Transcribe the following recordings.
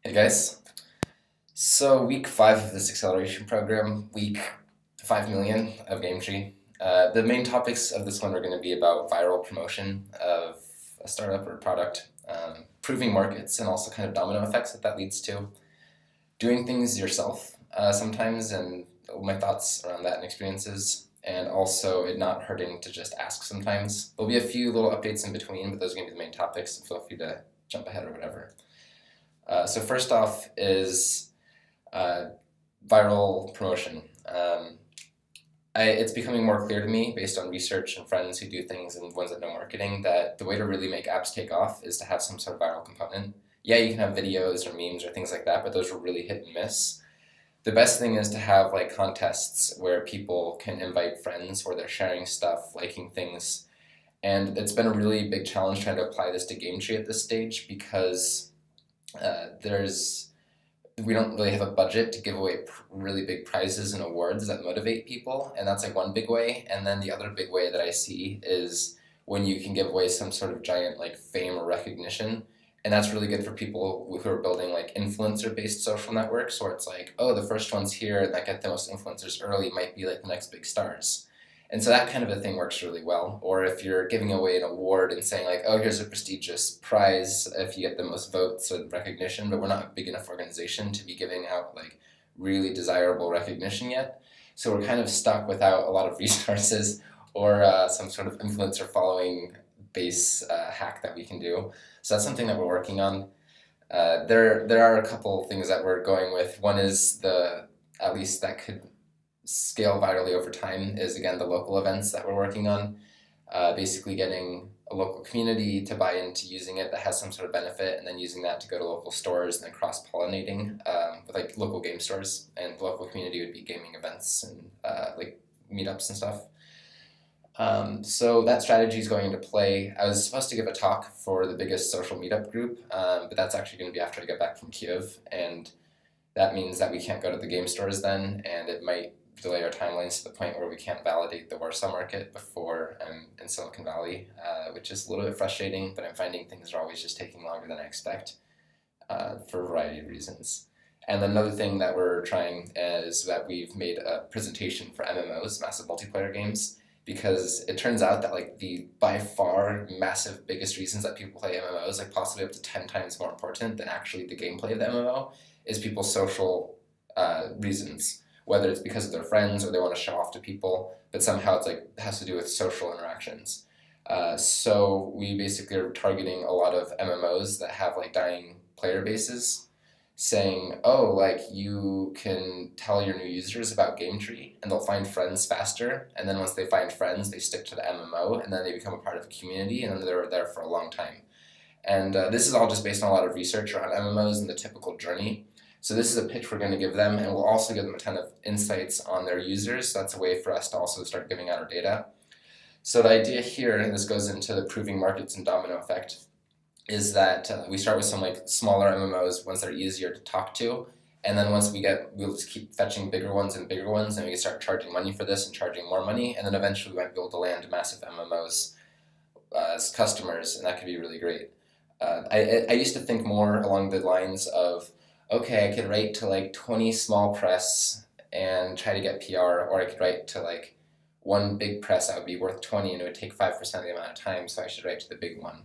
Hey guys, so week 5 of this acceleration program, week 5 million of GameTree. The main topics of this one are going to be about viral promotion of a startup or product, proving markets, and also kind of domino effects that leads to, doing things yourself sometimes, and my thoughts around that and experiences, and also it not hurting to just ask sometimes. There'll be a few little updates in between, but those are going to be the main topics, so feel free to jump ahead or whatever. So first off is uh, viral promotion. It's becoming more clear to me, based on research and friends who do things and ones that know marketing, that the way to really make apps take off is to have some sort of viral component. Yeah, you can have videos or memes or things like that, but those are really hit and miss. The best thing is to have like contests where people can invite friends, where they're sharing stuff, liking things. And it's been a really big challenge trying to apply this to GameTree at this stage because there's we don't really have a budget to give away really big prizes and awards that motivate people, and that's like one big way. And then the other big way that I see is when you can give away some sort of giant like fame or recognition, and that's really good for people who are building like influencer-based social networks, where it's like, oh, the first ones here that get the most influencers early might be like the next big stars. And so that kind of a thing works really well. Or if you're giving away an award and saying like, oh, here's a prestigious prize if you get the most votes or recognition, but we're not a big enough organization to be giving out like really desirable recognition yet. So we're kind of stuck without a lot of resources or some sort of influencer following base hack that we can do. So that's something that we're working on. There are a couple things that we're going with. One is at least that could scale virally over time is again the local events that we're working on. Basically getting a local community to buy into using it that has some sort of benefit, and then using that to go to local stores and then cross-pollinating with like local game stores, and the local community would be gaming events and like meetups and stuff. So that strategy is going into play. I was supposed to give a talk for the biggest social meetup group, but that's actually going to be after I get back from Kiev, and that means that we can't go to the game stores then, and it might delay our timelines to the point where we can't validate the Warsaw market before I'm in Silicon Valley, which is a little bit frustrating, but I'm finding things are always just taking longer than I expect for a variety of reasons. And then another thing that we're trying is that we've made a presentation for MMOs, massive multiplayer games, because it turns out that like the by far massive biggest reasons that people play MMOs, like possibly up to 10 times more important than actually the gameplay of the MMO, is people's social reasons, whether it's because of their friends or they want to show off to people, but somehow it's like has to do with social interactions. So we basically are targeting a lot of MMOs that have like dying player bases, saying, oh, like you can tell your new users about GameTree and they'll find friends faster, and then once they find friends, they stick to the MMO, and then they become a part of a community, and then they're there for a long time. And this is all just based on a lot of research around MMOs and the typical journey. So this is a pitch we're going to give them, and we'll also give them a ton of insights on their users. So that's a way for us to also start giving out our data. So the idea here, and this goes into the proving markets and domino effect, is that we start with some like smaller MMOs, ones that are easier to talk to, and then we'll just keep fetching bigger ones, and we can start charging money for this and charging more money, and then eventually we might be able to land massive MMOs as customers, and that could be really great. I used to think more along the lines of, okay, I could write to like 20 small press and try to get PR, or I could write to like one big press that would be worth 20 and it would take 5% of the amount of time, so I should write to the big one.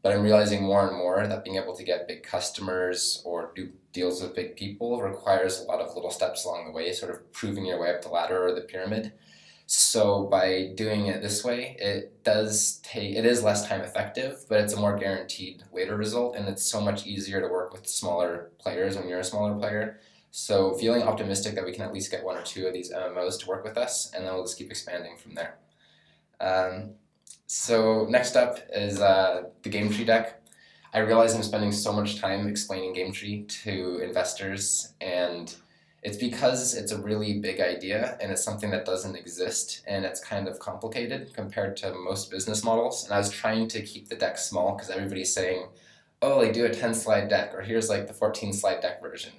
But I'm realizing more and more that being able to get big customers or do deals with big people requires a lot of little steps along the way, sort of proving your way up the ladder or the pyramid. So by doing it this way, it is less time effective, but it's a more guaranteed later result, and it's so much easier to work with smaller players when you're a smaller player. So feeling optimistic that we can at least get one or two of these MMOs to work with us, and then we'll just keep expanding from there. So next up is the GameTree deck. I realize I'm spending so much time explaining GameTree to investors, and it's because it's a really big idea and it's something that doesn't exist, and it's kind of complicated compared to most business models. And I was trying to keep the deck small because everybody's saying, oh, like do a 10 slide deck, or here's like the 14 slide deck version.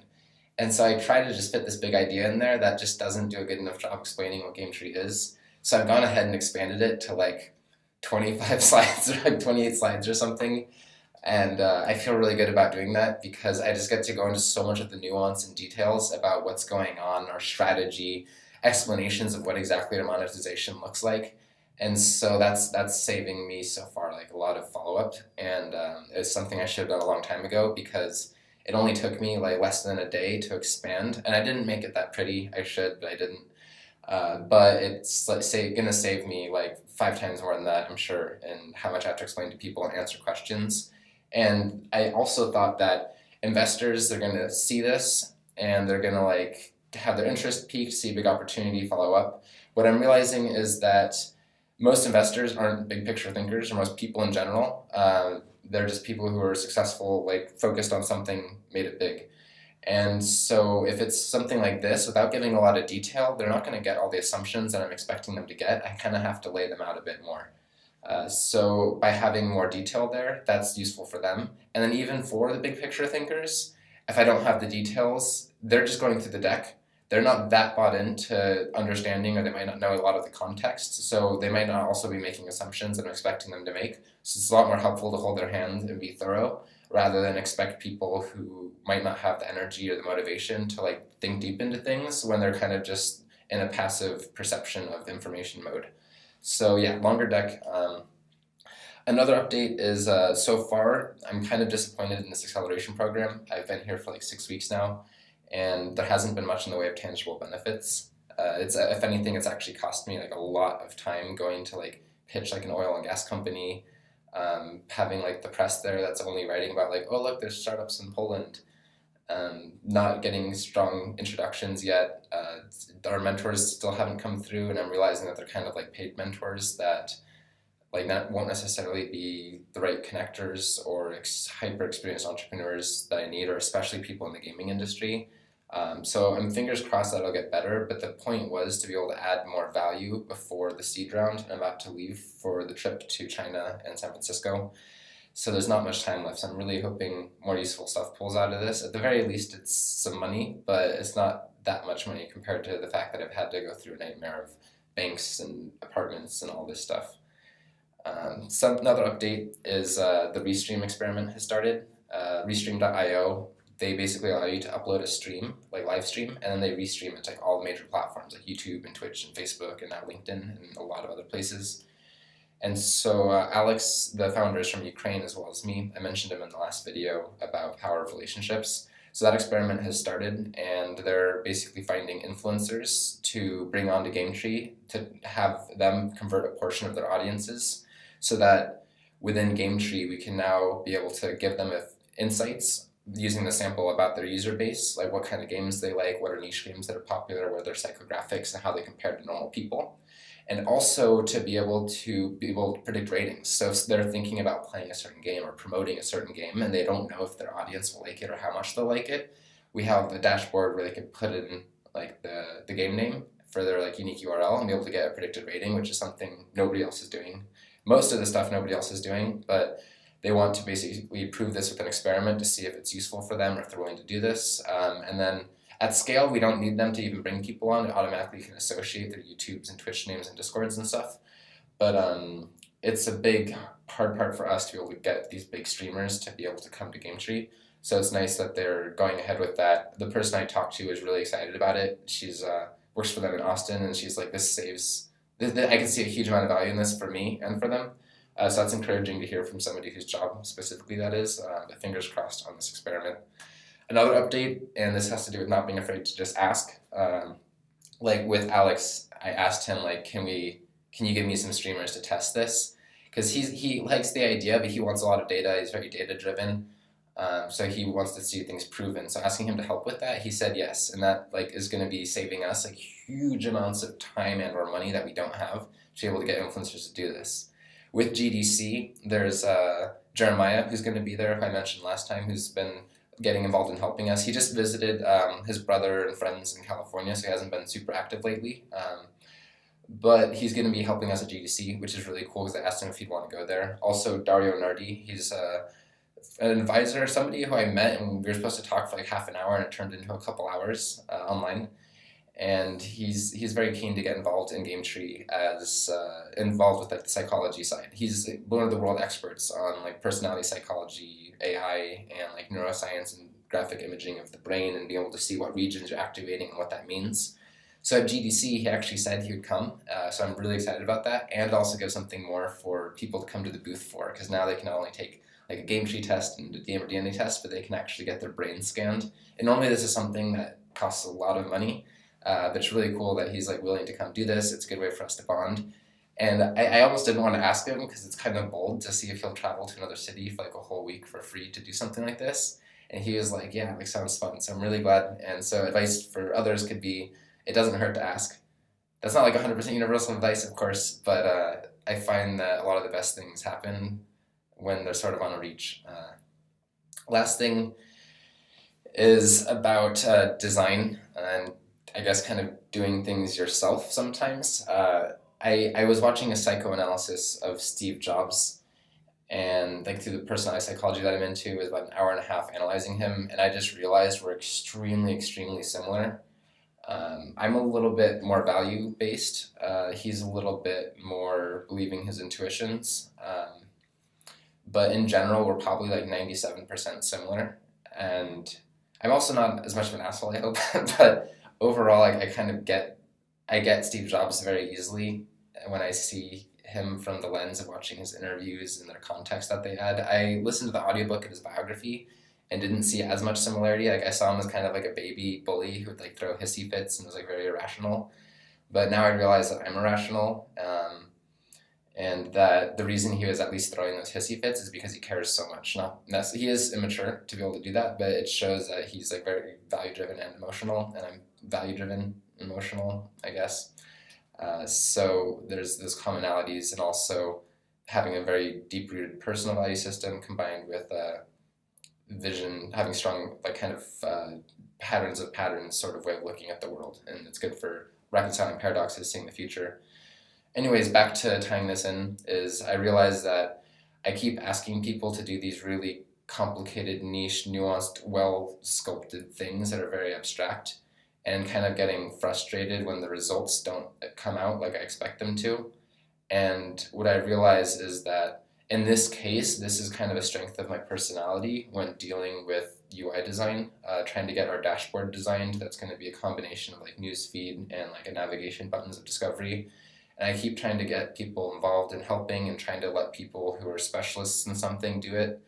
And so I try to just fit this big idea in there that just doesn't do a good enough job explaining what GameTree is. So I've gone ahead and expanded it to like 25 slides or like 28 slides or something. And I feel really good about doing that because I just get to go into so much of the nuance and details about what's going on, our strategy, explanations of what exactly our monetization looks like. And so that's saving me so far like a lot of follow up, and it's something I should have done a long time ago because it only took me like less than a day to expand, and I didn't make it that pretty. I should, but I didn't. But it's like gonna save me like 5 times more than that, I'm sure, and how much I have to explain to people and answer questions. And I also thought that investors, they're gonna see this and they're gonna like have their interest peaked, see a big opportunity, follow up. What I'm realizing is that most investors aren't big picture thinkers, or most people in general. They're just people who are successful, like focused on something, made it big. And so if it's something like this, without giving a lot of detail, they're not going to get all the assumptions that I'm expecting them to get. I kind of have to lay them out a bit more. So by having more detail there, that's useful for them. And then even for the big picture thinkers, if I don't have the details, they're just going through the deck. They're not that bought into understanding, or they might not know a lot of the context. So they might not also be making assumptions that I'm expecting them to make. So it's a lot more helpful to hold their hand and be thorough, rather than expect people who might not have the energy or the motivation to like think deep into things when they're kind of just in a passive perception of information mode. So yeah, longer deck. Another update is so far I'm kind of disappointed in this acceleration program. I've been here for like 6 weeks now, and there hasn't been much in the way of tangible benefits. It's if anything, it's actually cost me like a lot of time going to like pitch like an oil and gas company, having like the press there that's only writing about like, oh look, there's startups in Poland, not getting strong introductions yet. Our mentors still haven't come through, and I'm realizing that they're kind of like paid mentors that like that won't necessarily be the right connectors or hyper experienced entrepreneurs that I need, or especially people in the gaming industry. So I'm fingers crossed that it'll get better, but the point was to be able to add more value before the seed round. I'm about to leave for the trip to China and San Francisco, so there's not much time left. So I'm really hoping more useful stuff pulls out of this. At the very least, it's some money, but it's not that much money compared to the fact that I've had to go through a nightmare of banks and apartments and all this stuff. Another update is the Restream experiment has started. Restream.io, they basically allow you to upload a stream, like live stream, and then they restream it to like all the major platforms like YouTube and Twitch and Facebook and now LinkedIn and a lot of other places. And so Alex, the founder, is from Ukraine as well as me. I mentioned him in the last video about power of relationships. So that experiment has started, and they're basically finding influencers to bring onto GameTree to have them convert a portion of their audiences, so that within GameTree we can now be able to give them insights using the sample about their user base, like what kind of games they like, what are niche games that are popular, what are their psychographics, and how they compare to normal people. And also to be able to predict ratings. So if they're thinking about playing a certain game or promoting a certain game and they don't know if their audience will like it or how much they'll like it, we have a dashboard where they can put in like the game name for their like unique URL and be able to get a predicted rating, which is something nobody else is doing. Most of the stuff nobody else is doing, but they want to basically prove this with an experiment to see if it's useful for them or if they're willing to do this. And then at scale, we don't need them to even bring people on. It automatically can associate their YouTubes and Twitch names and Discords and stuff. But it's a big hard part for us to be able to get these big streamers to be able to come to GameTree. So it's nice that they're going ahead with that. The person I talked to is really excited about it. She's works for them in Austin, and she's like, this saves. I can see a huge amount of value in this for me and for them. So that's encouraging to hear from somebody whose job specifically that is. But fingers crossed on this experiment. Another update, and this has to do with not being afraid to just ask. Like with Alex, I asked him like, can you give me some streamers to test this? Because he likes the idea, but he wants a lot of data. He's very data driven, so he wants to see things proven. So asking him to help with that, he said yes, and that like is going to be saving us like huge amounts of time and or money that we don't have to be able to get influencers to do this. With GDC, there's Jeremiah who's going to be there, who I mentioned last time, who's been getting involved in helping us. He just visited his brother and friends in California, so he hasn't been super active lately. But he's going to be helping us at GDC, which is really cool because I asked him if he'd want to go there. Also, Dario Nardi, he's an advisor, somebody who I met, and we were supposed to talk for like half an hour, and it turned into a couple hours online. and he's very keen to get involved in GameTree as involved with like the psychology side. He's one of the world experts on like personality psychology, AI, and like neuroscience and graphic imaging of the brain, and being able to see what regions you're activating and what that means. So at GDC, he actually said he would come, so I'm really excited about that, and also give something more for people to come to the booth for, because now they can not only take like a GameTree test and a DNA test, but they can actually get their brain scanned. And normally this is something that costs a lot of money, but it's really cool that he's like willing to come do this. It's a good way for us to bond. And I almost didn't want to ask him because it's kind of bold to see if he'll travel to another city for like a whole week for free to do something like this. And he was like, yeah, like sounds fun. So I'm really glad. And so advice for others could be, it doesn't hurt to ask. That's not like 100% universal advice, of course, but I find that a lot of the best things happen when they're sort of on a reach. Last thing is about design and I guess kind of doing things yourself sometimes. I was watching a psychoanalysis of Steve Jobs, and like through the personality psychology that I'm into, it was about an hour and a half analyzing him, and I just realized we're extremely, extremely similar. I'm a little bit more value based. He's a little bit more believing his intuitions. But in general, we're probably like 97% similar. And I'm also not as much of an asshole, I hope. But overall, like I get Steve Jobs very easily when I see him from the lens of watching his interviews and their context that they had. I listened to the audiobook of his biography and didn't see as much similarity. Like I saw him as kind of like a baby bully who would like throw hissy fits and was like very irrational. But now I realize that I'm irrational, and that the reason he was at least throwing those hissy fits is because he cares so much. He is immature to be able to do that, but it shows that he's like very value driven and emotional, and I'm value driven, emotional, I guess. So there's those commonalities, and also having a very deep rooted personal value system combined with vision, having strong like kind of patterns sort of way of looking at the world, and it's good for reconciling paradoxes, seeing the future. Anyways, back to tying this in, is I realize that I keep asking people to do these really complicated, niche, nuanced, well sculpted things that are very abstract, and kind of getting frustrated when the results don't come out like I expect them to. And what I realize is that in this case, this is kind of a strength of my personality when dealing with UI design, trying to get our dashboard designed. That's going to be a combination of like newsfeed and like a navigation buttons of discovery. And I keep trying to get people involved in helping and trying to let people who are specialists in something do it.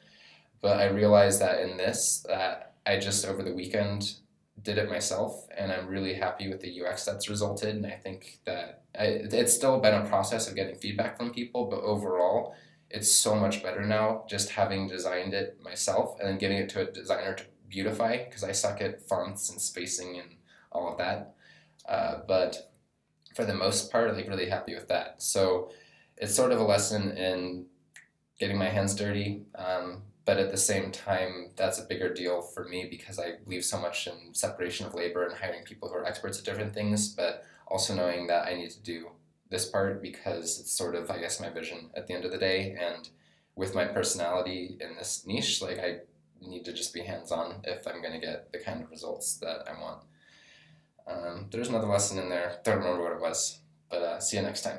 But I realized that in this, that I just over the weekend did it myself, and I'm really happy with the UX that's resulted. And I think that it's still been a process of getting feedback from people, but overall, it's so much better now just having designed it myself and then giving it to a designer to beautify, because I suck at fonts and spacing and all of that. But for the most part, like really happy with that. So it's sort of a lesson in getting my hands dirty, but at the same time, that's a bigger deal for me because I believe so much in separation of labor and hiring people who are experts at different things, but also knowing that I need to do this part because it's sort of, I guess, my vision at the end of the day. And with my personality in this niche, like I need to just be hands-on if I'm going to get the kind of results that I want. There's another lesson in there. Don't remember what it was, but see you next time.